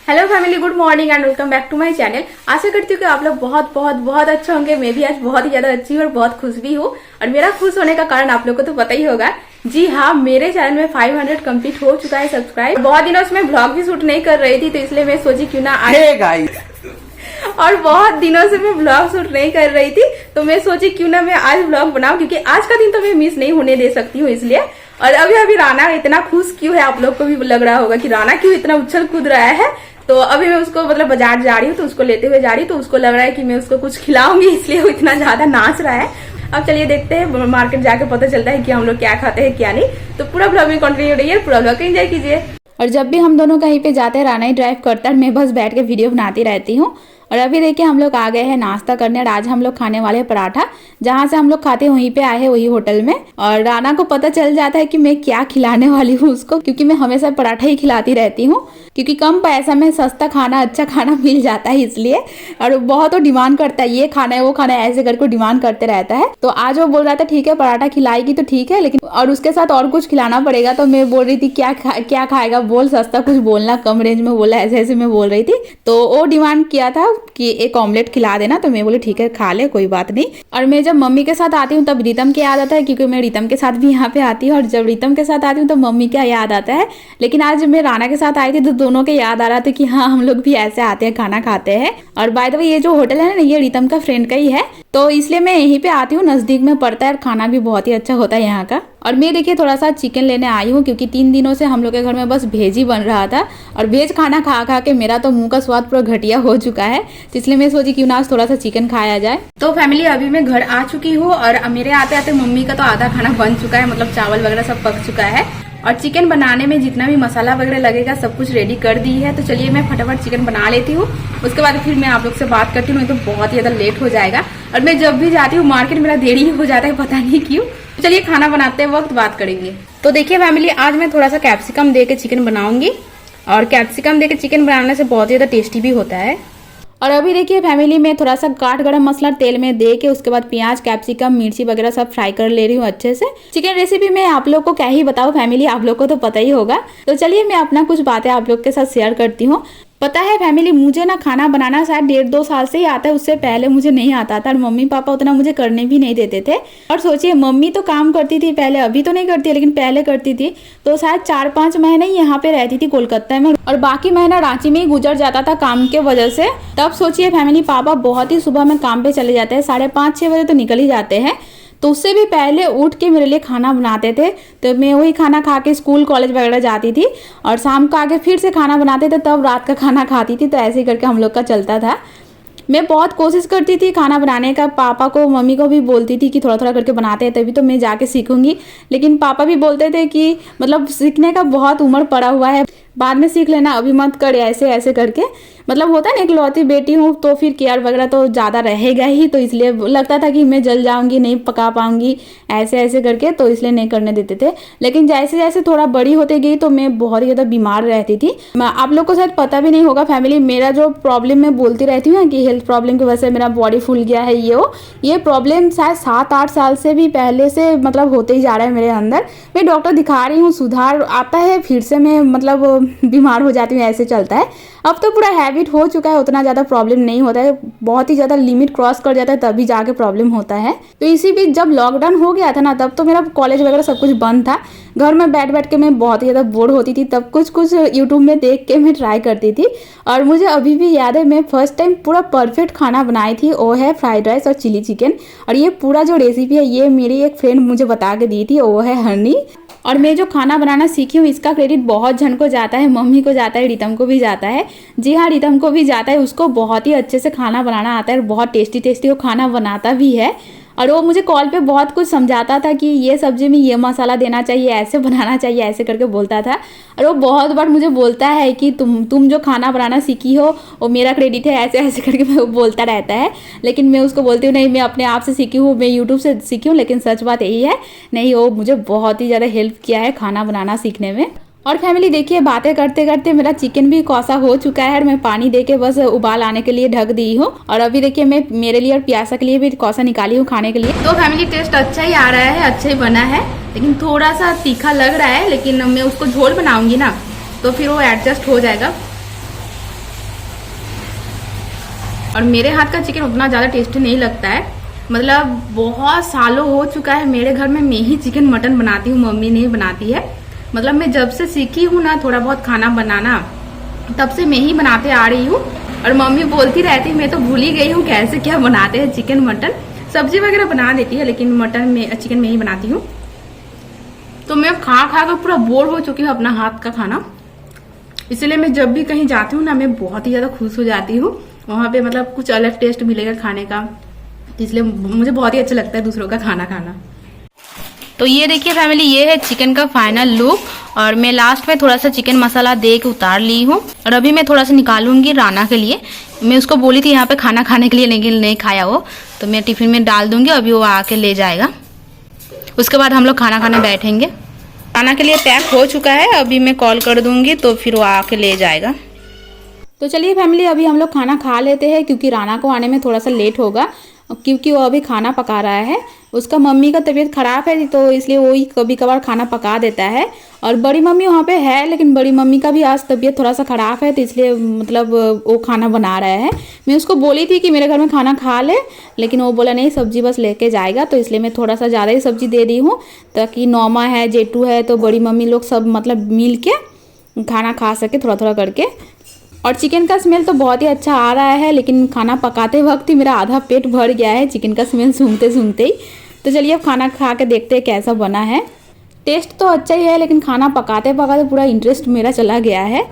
Hello family, good morning and welcome back to my channel. आशा करती हूँ कि आप लोग बहुत बहुत बहुत अच्छे होंगे। मैं भी आज बहुत ही ज्यादा अच्छी हूँ और बहुत खुश भी हूँ। और मेरा खुश होने का कारण आप लोग को तो पता ही होगा। जी हाँ, मेरे चैनल में 500 कंप्लीट हो चुका है सब्सक्राइब। बहुत दिनों से मैं ब्लॉग भी शूट नहीं कर रही थी, तो इसलिए मैं सोची क्यों ना आज और बहुत दिनों से मैं ब्लॉग शूट नहीं कर रही थी, तो मैं सोची क्यों ना मैं आज ब्लॉग बनाऊं, क्योंकि आज का दिन तो मैं मिस नहीं होने दे सकती हूँ इसलिए। और अभी राना इतना खुश क्यों है, आप लोग को भी लग रहा होगा कि राना क्यों इतना उछल कूद रहा है। तो अभी मैं उसको बाजार जा रही हूँ, तो उसको लेते हुए जा रही हूँ, तो उसको लग रहा है कि मैं उसको कुछ खिलाऊंगी, इसलिए वो इतना ज्यादा नाच रहा है। अब चलिए देखते हैं, मार्केट जाके पता चलता है कि हम लोग क्या खाते हैं क्या नहीं। तो पूरा ब्लॉग में कंटिन्यू रहिए, पूरा ब्लॉग एंजॉय कीजिए। और जब भी हम दोनों कहीं पे जाते हैं, राना ही ड्राइव करता है, मैं बस बैठ के वीडियो बनाती रहती हूँ। और अभी देखिए हम लोग आ गए हैं नाश्ता करने, और आज हम लोग खाने वाले हैं पराठा। जहाँ से हम लोग खाते हैं वहीं पे आए हैं, वही होटल में। और राना को पता चल जाता है कि मैं क्या खिलाने वाली हूँ उसको, क्योंकि मैं हमेशा पराठा ही खिलाती रहती हूँ, क्योंकि कम पैसा में सस्ता खाना, अच्छा खाना मिल जाता है इसलिए। और बहुत वो डिमांड करता है, ये खाना है वो खाना है ऐसे करके डिमांड करते रहता है। तो आज वो बोल रहा था ठीक है पराठा खिलाएगी तो ठीक है, लेकिन और उसके साथ और कुछ खिलाना पड़ेगा। तो मैं बोल रही थी क्या खाएगा, बोल सस्ता कुछ बोलना, कम रेंज में बोला, ऐसे ऐसे मैं बोल रही थी। तो वो डिमांड किया था कि एक ऑमलेट खिला देना, तो मैं बोली ठीक है खा ले, कोई बात नहीं। और मैं जब मम्मी के साथ आती हूँ तब रितम की याद आता है, क्योंकि मैं रितम के साथ भी यहाँ पे आती हूँ। और जब रितम के साथ आती हूँ तो मम्मी का याद आता है। लेकिन आज मैं राना के साथ आई थी तो दोनों के याद आ रहा था कि हाँ हम लोग भी ऐसे आते हैं, खाना खाते हैं। और बाय द वे ये जो होटल है ना, ये रितम का फ्रेंड का ही है, तो इसलिए मैं यहीं पे आती हूँ, नजदीक में पड़ता है और खाना भी बहुत ही अच्छा होता है यहाँ का। और मैं देखिए थोड़ा सा चिकन लेने आई हूँ, क्योंकि 3 दिनों से हम लोग के घर में बस भेज ही बन रहा था। और भेज खाना खा खा के मेरा तो मुंह का स्वाद पूरा घटिया हो चुका है, तो इसलिए मैं सोची क्यों ना आज थोड़ा सा चिकन खाया जाए। तो फैमिली अभी मैं घर आ चुकी हूँ, और मेरे आते आते मम्मी का तो आधा खाना बन चुका है, मतलब चावल वगैरह सब पक चुका है। और चिकन बनाने में जितना भी मसाला वगैरह लगेगा सब कुछ रेडी कर दी है। तो चलिए मैं फटाफट चिकन बना लेती हूँ, उसके बाद फिर मैं आप लोग से बात करती हूँ, नहीं तो बहुत ही ज्यादा लेट हो जाएगा। और मैं जब भी जाती हूँ मार्केट मेरा देरी हो जाता है, पता नहीं क्यों। चलिए खाना बनाते वक्त बात करेंगे। तो देखिए फैमिली, आज मैं थोड़ा सा कैप्सिकम दे के चिकन बनाऊंगी, और कैप्सिकम दे के चिकन बनाने से बहुत ही ज्यादा टेस्टी भी होता है। और अभी देखिए फैमिली, मैं थोड़ा सा काट गरम मसाला तेल में दे के उसके बाद प्याज, कैप्सिकम, मिर्ची वगैरह सब फ्राई कर ले रही हूँ अच्छे से। चिकन रेसिपी में आप लोग को क्या ही बताऊँ फैमिली, आप लोग को तो पता ही होगा। तो चलिए मैं अपना कुछ बातें आप लोग के साथ शेयर करती हूँ। पता है फैमिली, मुझे ना खाना बनाना शायद 1.5-2 साल से ही आता है, उससे पहले मुझे नहीं आता था। और मम्मी पापा उतना मुझे करने भी नहीं देते थे। और सोचिए मम्मी तो काम करती थी पहले, अभी तो नहीं करती लेकिन पहले करती थी। तो शायद 4-5 महीने ही यहाँ पे रहती थी कोलकाता में, और बाकी महीना रांची में ही गुजर जाता था काम के वजह से। तब सोचिए फैमिली, पापा बहुत ही सुबह में काम पे चले जाते हैं, 5:30-6 बजे तो निकल ही जाते हैं। तो उससे भी पहले उठ के मेरे लिए खाना बनाते थे, तो मैं वही खाना खा के स्कूल कॉलेज वगैरह जाती थी। और शाम को आके फिर से खाना बनाते थे, तब रात का खाना खाती थी। तो ऐसे ही करके हम लोग का चलता था। मैं बहुत कोशिश करती थी खाना बनाने का, पापा को मम्मी को भी बोलती थी कि थोड़ा थोड़ा करके बनाते हैं तभी तो मैं जाके सीखूंगी। लेकिन पापा भी बोलते थे कि मतलब सीखने का बहुत उम्र पड़ा हुआ है, बाद में सीख लेना, अभी मत कर, ऐसे ऐसे करके। मतलब होता है ना, इकलौती बेटी हूँ तो फिर केयर वगैरह तो ज़्यादा रहेगा ही, तो इसलिए लगता था कि मैं जल जाऊंगी, नहीं पका पाऊंगी, ऐसे ऐसे करके, तो इसलिए नहीं करने देते थे। लेकिन जैसे जैसे थोड़ा बड़ी होते गई तो मैं बहुत ही ज़्यादा बीमार रहती थी। आप लोग को शायद पता भी नहीं होगा फैमिली, मेरा जो प्रॉब्लम मैं बोलती रहती हूँ कि हेल्थ प्रॉब्लम की वजह से मेरा बॉडी फूल गया है, ये प्रॉब्लम शायद 7-8 साल से भी पहले से मतलब होते ही जा रहा है मेरे अंदर। मैं डॉक्टर दिखा रही हूँ, सुधार आता है, फिर से मैं मतलब बीमार हो जाती हूँ, ऐसे चलता है। अब तो पूरा हैबिट हो चुका है, उतना ज़्यादा प्रॉब्लम नहीं होता है, बहुत ही ज़्यादा लिमिट क्रॉस कर जाता है तभी जाके प्रॉब्लम होता है। तो इसी बीच जब लॉकडाउन हो गया था ना, तब तो मेरा कॉलेज वगैरह सब कुछ बंद था। घर में बैठ बैठ के मैं बहुत ही ज़्यादा बोर होती थी, तब कुछ यूट्यूब में देख के मैं ट्राई करती थी। और मुझे अभी भी याद है, मैं फर्स्ट टाइम पूरा परफेक्ट खाना बनाई थी, वो है फ्राइड राइस और चिली चिकन। और ये पूरा जो रेसिपी है ये मेरी एक फ्रेंड मुझे बता के दी थी, वो है हनी। और मैं जो खाना बनाना सीखी हूँ इसका क्रेडिट बहुत जन को जाता है, मम्मी को जाता है, रितम को भी जाता है। जी हाँ, रितम को भी जाता है, उसको बहुत ही अच्छे से खाना बनाना आता है, और बहुत टेस्टी टेस्टी वो खाना बनाता भी है। और वो मुझे कॉल पे बहुत कुछ समझाता था कि ये सब्जी में ये मसाला देना चाहिए, ऐसे बनाना चाहिए, ऐसे करके बोलता था। और वो बहुत बार मुझे बोलता है कि तुम जो खाना बनाना सीखी हो वो मेरा क्रेडिट है, ऐसे ऐसे करके वो बोलता रहता है। लेकिन मैं उसको बोलती हूँ नहीं, मैं अपने आप से सीखी हूँ, मैं यूट्यूब से सीखी हूँ। लेकिन सच बात यही है, नहीं, वो मुझे बहुत ही ज़्यादा हेल्प किया है खाना बनाना सीखने में। और फैमिली देखिए, बातें करते करते मेरा चिकन भी कौसा हो चुका है, और मैं पानी देके बस उबाल आने के लिए ढक दी हूँ। और अभी देखिए मैं मेरे लिए और प्यासा के लिए भी कौसा निकाली हूँ खाने के लिए। तो फैमिली टेस्ट अच्छा ही आ रहा है, अच्छा ही बना है, लेकिन थोड़ा सा तीखा लग रहा है। लेकिन मैं उसको झोल बनाऊंगी ना, तो फिर वो एडजस्ट हो जाएगा। और मेरे हाथ का चिकन उतना ज़्यादा टेस्टी नहीं लगता है। मतलब बहुत सालों हो चुका है मेरे घर में मैं ही चिकन मटन बनाती हूँ, मम्मी नहीं बनाती है। मतलब मैं जब से सीखी हूँ ना थोड़ा बहुत खाना बनाना, तब से मैं ही बनाते आ रही हूँ। और मम्मी बोलती रहती मैं तो भूल ही गई हूँ कैसे क्या बनाते हैं चिकन मटन। सब्जी वगैरह बना देती है लेकिन मटन में चिकन में ही बनाती हूँ। तो मैं खा कर पूरा बोर हो चुकी हूँ अपना हाथ का खाना, इसलिए मैं जब भी कहीं जाती हूँ ना मैं बहुत ही ज़्यादा खुश हो जाती हूँ। वहाँ पे मतलब कुछ अलग टेस्ट मिलेगा खाने का, इसलिए मुझे बहुत ही अच्छा लगता है दूसरों का खाना खाना। तो ये देखिए फैमिली, ये है चिकन का फाइनल लुक। और मैं लास्ट में थोड़ा सा चिकन मसाला दे के उतार ली हूँ। और अभी मैं थोड़ा सा निकालूंगी राना के लिए। मैं उसको बोली थी यहाँ पे खाना खाने के लिए, लेकिन नहीं खाया वो, तो मैं टिफिन में डाल दूंगी, अभी वो आके ले जाएगा। उसके बाद हम लोग खाना खाने बैठेंगे। खाना के लिए पैक हो चुका है, अभी मैं कॉल कर दूंगी तो फिर वो आके ले जाएगा। तो चलिए फैमिली, अभी हम लोग खाना खा लेते हैं क्योंकि राना को आने में थोड़ा सा लेट होगा, क्योंकि वो अभी खाना पका रहा है। उसका मम्मी का तबीयत खराब है तो इसलिए वो ही कभी कभार खाना पका देता है। और बड़ी मम्मी वहाँ पे है, लेकिन बड़ी मम्मी का भी आज तबीयत थोड़ा सा खराब है, तो इसलिए मतलब वो खाना बना रहा है। मैं उसको बोली थी कि मेरे घर में खाना खा ले, लेकिन वो बोला नहीं सब्जी बस लेके जाएगा, तो इसलिए मैं थोड़ा सा ज़्यादा ही सब्जी दे दी हूँ ताकि नौमा है, जेटू है, तो बड़ी मम्मी लोग सब मतलब मिल के खाना खा सके थोड़ा थोड़ा करके। और चिकन का स्मेल तो बहुत ही अच्छा आ रहा है, लेकिन खाना पकाते वक्त ही मेरा आधा पेट भर गया है चिकन का स्मेल सूंघते सूंघते ही। तो चलिए अब खाना खा के देखते हैं कैसा बना है। टेस्ट तो अच्छा ही है, लेकिन खाना पकाते पकाते पूरा इंटरेस्ट मेरा चला गया है।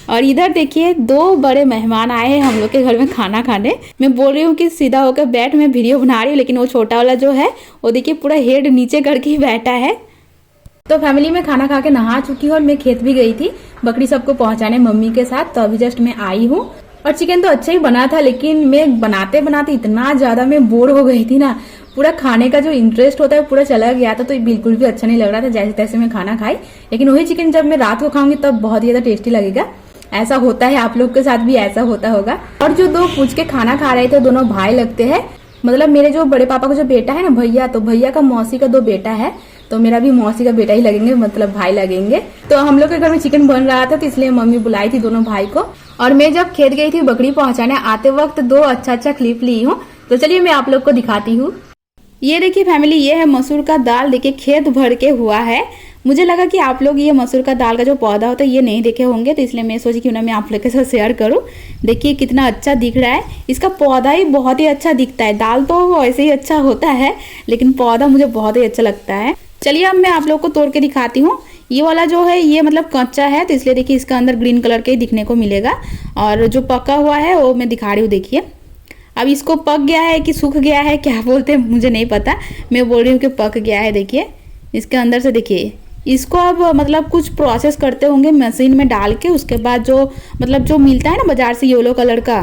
और इधर देखिए 2 बड़े मेहमान आए हैं हम लोग के घर में खाना खाने। मैं बोल रही हूँ कि सीधा होकर बैठ, मैं वीडियो बना रही हूँ, लेकिन वो छोटा वाला जो है वो देखिए पूरा हेड नीचे करके ही बैठा है। तो फैमिली में खाना खा के नहा चुकी हूँ और मैं खेत भी गई थी बकरी सबको पहुंचाने मम्मी के साथ। तो अभी जस्ट मैं आई हूँ। और चिकन तो अच्छा ही बना था, लेकिन मैं बनाते बनाते इतना ज्यादा मैं बोर हो गई थी ना, पूरा खाने का जो इंटरेस्ट होता है पूरा चला गया था। तो बिल्कुल भी अच्छा नहीं लग रहा था, जैसे तैसे मैं खाना खाई। लेकिन वही चिकन जब मैं रात को खाऊंगी तब बहुत ही ज्यादा टेस्टी लगेगा। ऐसा होता है, आप लोग के साथ भी ऐसा होता होगा। और जो 2 पूछ के खाना खा रहे थे दोनों भाई लगते हैं। मतलब मेरे जो बड़े पापा का जो बेटा है ना भैया, तो भैया का मौसी का 2 बेटा है, तो मेरा भी मौसी का बेटा ही लगेंगे, मतलब भाई लगेंगे। तो हम लोग के घर में चिकन बन रहा था, तो इसलिए मम्मी बुलाई थी दोनों भाई को। और मैं जब खेत गई थी बकरी पहुंचाने, आते वक्त 2 अच्छा क्लिप ली हूँ। तो चलिए मैं आप लोग को दिखाती हूँ। ये देखिए फैमिली, ये है मसूर का दाल। देखिए खेत भर के हुआ है। मुझे लगा कि आप लोग ये मसूर का दाल का जो पौधा होता है ये नहीं देखे होंगे, तो इसलिए मैं सोची क्यों ना मैं आप लोग के साथ शेयर करूं। देखिए कितना अच्छा दिख रहा है। इसका पौधा ही बहुत ही अच्छा दिखता है। दाल तो वैसे ही अच्छा होता है, लेकिन पौधा मुझे बहुत ही अच्छा लगता है। चलिए अब मैं आप लोग को तोड़ के दिखाती हूँ। ये वाला जो है ये मतलब कच्चा है, तो इसलिए देखिए इसका अंदर ग्रीन कलर के ही दिखने को मिलेगा। और जो पका हुआ है वो मैं दिखा रही हूँ। देखिए अब इसको पक गया है कि सूख गया है, क्या बोलते हैं मुझे नहीं पता, मैं बोल रही हूँ कि पक गया है। देखिए इसके अंदर से देखिए, इसको अब मतलब कुछ प्रोसेस करते होंगे मशीन में डाल के। उसके बाद जो मतलब जो मिलता है ना बाजार से येलो कलर का,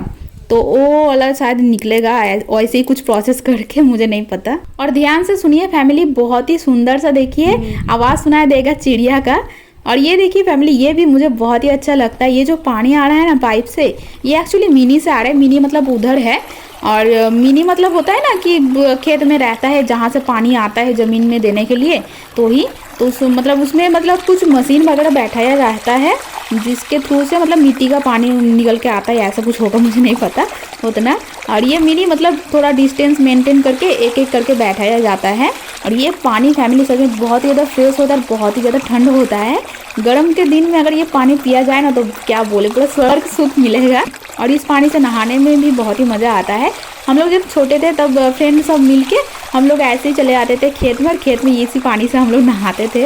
तो वो वाला शायद निकलेगा, वैसे ही कुछ प्रोसेस करके, मुझे नहीं पता। और ध्यान से सुनिए फैमिली, बहुत ही सुंदर सा देखिए आवाज सुनाई देगा चिड़िया का। और ये देखिए फैमिली, ये भी मुझे बहुत ही अच्छा लगता है। ये जो पानी आ रहा है ना पाइप से, ये एक्चुअली मिनी से आ रहा है। मिनी मतलब उधर है, और मिनी मतलब होता है ना कि खेत में रहता है जहाँ से पानी आता है ज़मीन में देने के लिए, तो ही तो मतलब उसमें मतलब कुछ मशीन वगैरह बैठाया जाता है जिसके थ्रू से मतलब मिट्टी का पानी निकल के आता है, ऐसा कुछ होगा, मुझे नहीं पता उतना। और ये मिनी मतलब थोड़ा डिस्टेंस मेंटेन करके एक एक करके बैठाया जाता है। और ये पानी फैमिली सच में बहुत ही ज़्यादा फ्रेश होता है, बहुत ही ज़्यादा ठंड होता है। गर्म के दिन में अगर ये पानी पिया जाए ना तो क्या बोले, पूरा स्वर्ग सुख मिलेगा। और इस पानी से नहाने में भी बहुत ही मज़ा आता है। हम लोग जब छोटे थे तब फ्रेंड सब मिलके हम लोग ऐसे ही चले आते थे खेत में, और खेत में इसी पानी से हम लोग नहाते थे।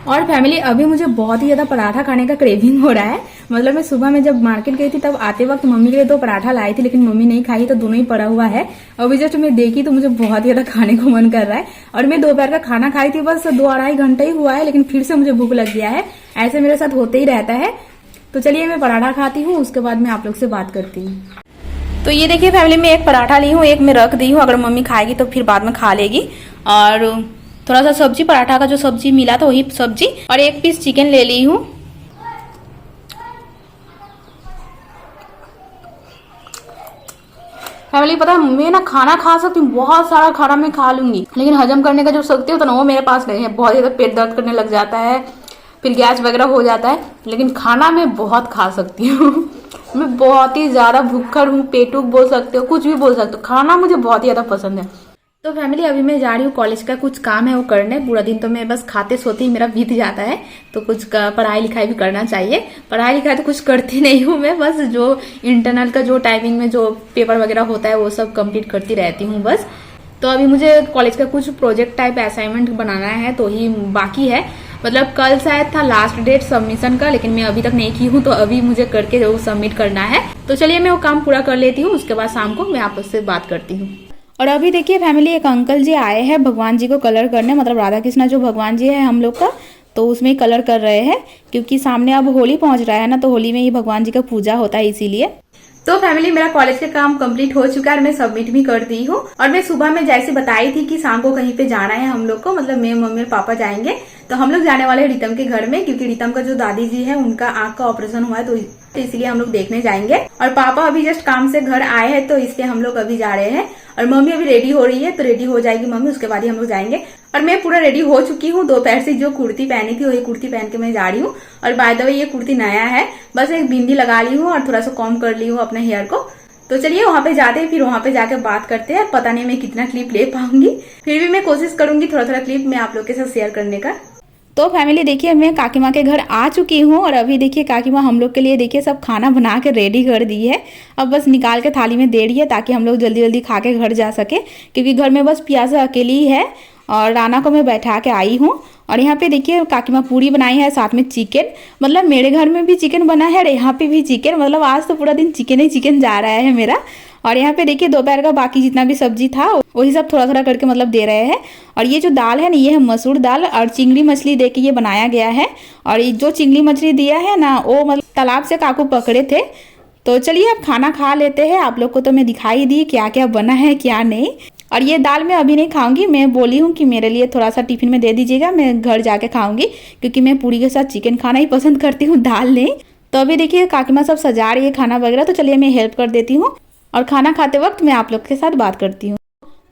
और फैमिली अभी मुझे बहुत ही ज़्यादा पराठा खाने का क्रेविंग हो रहा है। मतलब मैं सुबह में जब मार्केट गई थी तब आते वक्त मम्मी के लिए 2 पराठा लाई थी, लेकिन मम्मी नहीं खाई, तो दोनों ही पड़ा हुआ है। अभी जस्ट मैं देखी तो मुझे बहुत ही ज़्यादा खाने को मन कर रहा है। और मैं दोपहर का खाना खाई थी, बस 2-2.5 घंटे ही हुआ है, लेकिन फिर से मुझे भूख लग गया है। ऐसे मेरे साथ होते ही रहता है। तो चलिए मैं पराठा खाती हूँ, उसके बाद मैं आप लोग से बात करती हूँ। तो ये देखिए फैमिली, में 1 पराठा ली हूँ, 1 मैं रख दी हूँ, अगर मम्मी खाएगी तो फिर बाद में खा लेगी। और थोड़ा सा सब्जी, पराठा का जो सब्जी मिला था वही सब्जी, और 1 पीस चिकन ले ली हूँ। फैमिली पता है मैं ना खाना खा सकती हूँ, बहुत सारा खाना मैं खा लूंगी, लेकिन हजम करने का जो शक्ति होता है ना वो मेरे पास नहीं है। बहुत ज़्यादा पेट दर्द करने लग जाता है, फिर गैस वगैरह हो जाता है। लेकिन खाना मैं बहुत खा सकती हूँ। मैं बहुत ही ज्यादा भूखड़ हूँ, पेटुक बोल सकते हो, कुछ भी बोल सकते हो, खाना मुझे बहुत ही ज्यादा पसंद है। तो फैमिली अभी मैं जा रही हूँ कॉलेज का कुछ काम है वो करने। पूरा दिन तो मैं बस खाते सोते ही मेरा बीत जाता है, तो कुछ पढ़ाई लिखाई भी करना चाहिए। पढ़ाई लिखाई तो कुछ करती नहीं हूँ मैं, बस जो इंटरनल का जो टाइमिंग में जो पेपर वगैरह होता है वो सब कंप्लीट करती रहती हूँ बस। तो अभी मुझे कॉलेज का कुछ प्रोजेक्ट टाइप असाइनमेंट बनाना है, तो ही बाकी है। मतलब कल शायद था लास्ट डेट सबमिशन का, लेकिन मैं अभी तक नहीं की हूँ, तो अभी मुझे करके वो सबमिट करना है। तो चलिए मैं वो काम पूरा कर लेती हूँ, उसके बाद शाम को मैं आपसे बात करती हूँ। और अभी देखिए फैमिली, एक अंकल जी आए हैं भगवान जी को कलर करने, मतलब राधा कृष्णा जो भगवान जी है हम लोग का, तो उसमें कलर कर रहे हैं, क्योंकि सामने अब होली पहुंच रहा है ना, तो होली में ही भगवान जी का पूजा होता है इसीलिए। तो फैमिली मेरा कॉलेज का काम कंप्लीट हो चुका है और मैं सबमिट भी कर दी हूँ। और मैं सुबह में जैसे बताई थी कि शाम को कहीं पे जाना है हम लोग को, मतलब मैं मम्मी और पापा जाएंगे, तो हम लोग जाने वाले हैं रितम के घर में, क्योंकि रितम का जो दादी जी है उनका आंख का ऑपरेशन हुआ है, तो इसलिए हम लोग देखने जाएंगे। और पापा अभी जस्ट काम से घर आए हैं, तो इसलिए हम लोग अभी जा रहे हैं। और मम्मी अभी रेडी हो रही है, तो रेडी हो जाएगी मम्मी, उसके बाद ही हम लोग जाएंगे। और मैं पूरा रेडी हो चुकी हूँ, दोपहर से जो कुर्ती पहनी थी वही कुर्ती पहन के मैं जा रही हूँ। और बाय द वे ये कुर्ती नया है, बस एक बिंदी लगा ली हूँ और थोड़ा सा कॉम कर ली हूँ अपने हेयर को। तो चलिए वहां पे जाते हैं, फिर वहां पे जाकर बात करते हैं। पता नहीं मैं कितना क्लिप ले पाऊंगी, फिर भी मैं कोशिश करूंगी थोड़ा थोड़ा क्लिप मैं आप लोग के साथ शेयर करने का। तो फैमिली देखिए मैं काकी माँ के घर आ चुकी हूँ, और अभी देखिए काकी माँ हम लोग के लिए देखिए सब खाना बना के रेडी कर दी है। अब बस निकाल के थाली में दे रही है, ताकि हम लोग जल्दी जल्दी खा के घर जा सके, क्योंकि घर में बस पियासा अकेली ही है। और राना को मैं बैठा के आई हूँ। और यहाँ पे देखिए काकी माँ पूरी बनाई है, साथ में चिकन, मतलब मेरे घर में भी चिकन बना है और यहाँ पे भी चिकन, मतलब आज तो पूरा दिन चिकन ही चिकन जा रहा है मेरा। और यहाँ पे देखिए दोपहर का बाकी जितना भी सब्जी था वही सब थोड़ा थोड़ा करके मतलब दे रहे हैं। और ये जो दाल है ना, ये है मसूर दाल, और चिंगड़ी मछली दे के ये बनाया गया है। और ये जो चिंगड़ी मछली दिया है ना, वो मतलब तालाब से काकू पकड़े थे। तो चलिए अब खाना खा लेते हैं। आप लोग को तो मैं दिखाई दी क्या क्या बना है क्या नहीं। और ये दाल मैं अभी नहीं खाऊंगी, मैं बोली हूँ कि मेरे लिए थोड़ा सा टिफिन में दे दीजिएगा, मैं घर जाके खाऊंगी, क्योंकि मैं पूरी के साथ चिकन खाना ही पसंद करती हूँ, दाल नहीं। तो अभी देखिए काकी माँ सब सजा रही है खाना वगैरह, तो चलिए मैं हेल्प कर देती हूँ, और खाना खाते वक्त मैं आप लोग के साथ बात करती हूँ।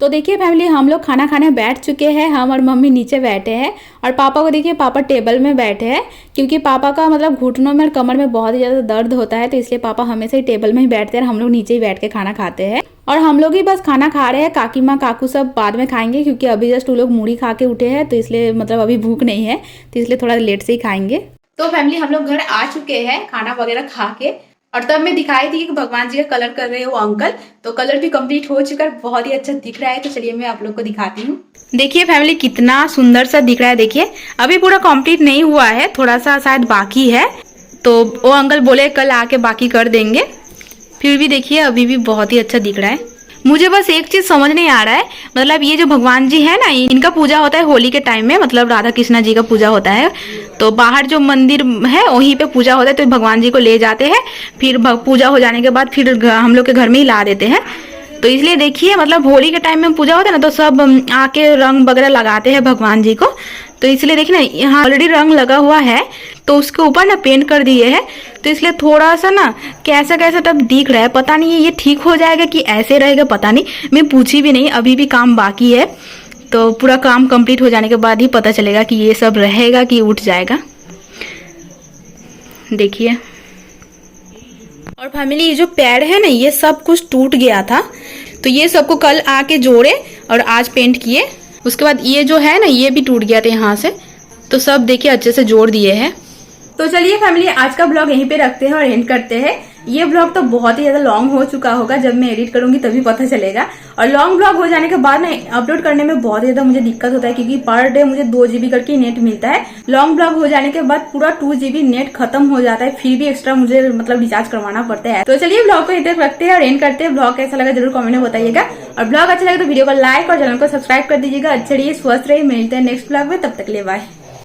तो देखिए फैमिली हम लोग खाना खाने बैठ चुके हैं, हम और मम्मी नीचे बैठे हैं। और पापा को देखिए पापा टेबल में बैठे हैं, क्योंकि पापा का मतलब घुटनों में और कमर में बहुत ही ज़्यादा दर्द होता है, तो इसलिए पापा हमेशा ही टेबल में ही बैठते हैं, हम लोग नीचे ही बैठ के खाना खाते हैं। और हम लोग ही बस खाना खा रहे हैं, काकी माँ काकू सब बाद में खाएंगे, क्योंकि अभी जस्ट वो लोग मूढ़ी खा के उठे हैं, तो इसलिए मतलब अभी भूख नहीं है, तो इसलिए थोड़ा लेट से ही खाएंगे। तो फैमिली हम लोग घर आ चुके हैं खाना वगैरह खा के। और तब मैं दिखाई थी कि भगवान जी का कलर कर रहे हैं वो अंकल, तो कलर भी कंप्लीट हो चुका है, बहुत ही अच्छा दिख रहा है। तो चलिए मैं आप लोग को दिखाती हूँ। देखिए फैमिली कितना सुंदर सा दिख रहा है। देखिए अभी पूरा कंप्लीट नहीं हुआ है, थोड़ा सा शायद बाकी है, तो वो अंकल बोले कल आके बाकी कर देंगे। फिर भी देखिए अभी भी बहुत ही अच्छा दिख रहा है। मुझे बस एक चीज समझ नहीं आ रहा है, मतलब ये जो भगवान जी है ना, इनका पूजा होता है होली के टाइम में, मतलब राधा कृष्णा जी का पूजा होता है, तो बाहर जो मंदिर है वहीं पे पूजा होता है, तो भगवान जी को ले जाते हैं, फिर पूजा हो जाने के बाद फिर हम लोग के घर में ही ला देते हैं। तो इसलिए देखिए मतलब होली के टाइम में पूजा होता है ना, तो सब आके रंग वगैरह लगाते हैं भगवान जी को, तो इसलिए देखिए ना यहाँ ऑलरेडी रंग लगा हुआ है, तो उसके ऊपर ना पेंट कर दिए हैं, तो इसलिए थोड़ा सा ना कैसा कैसा तब दिख रहा है। पता नहीं ये ठीक हो जाएगा कि ऐसे रहेगा, पता नहीं, मैं पूछी भी नहीं, अभी भी काम बाकी है, तो पूरा काम कंप्लीट हो जाने के बाद ही पता चलेगा कि ये सब रहेगा कि उठ जाएगा। देखिए और फैमिली ये जो पैर है ना, ये सब कुछ टूट गया था, तो ये सबको कल आके जोड़े और आज पेंट किए। उसके बाद ये जो है ना, ये भी टूट गया था यहाँ से, तो सब देखिए अच्छे से जोड़ दिए हैं। तो चलिए फैमिली आज का ब्लॉग यहीं पे रखते हैं और एंड करते हैं। ये ब्लॉग तो बहुत ही ज्यादा लॉन्ग हो चुका होगा, जब मैं एडिट करूंगी तभी पता चलेगा। और लॉन्ग ब्लॉग हो जाने के बाद ना अपलोड करने में बहुत ही ज्यादा मुझे दिक्कत होता है, क्योंकि पर डे मुझे 2 GB करके नेट मिलता है। लॉन्ग ब्लॉग हो जाने के बाद पूरा 2 GB नेट खत्म हो जाता है, फिर भी एक्स्ट्रा मुझे मतलब रिचार्ज करवाना पड़ता है। तो चलिए ब्लॉग को इधर रखते हैं और एंड करते हैं। ब्लॉग कैसा लगा जरूर कमेंट में बताइएगा, और ब्लॉग अच्छा लगे तो वीडियो को लाइक और चैनल को सब्सक्राइब कर दीजिएगा। अच्छे रहिए, स्वस्थ रहिए, मिलते हैं नेक्स्ट ब्लॉग में, तब तक के लिए बाय।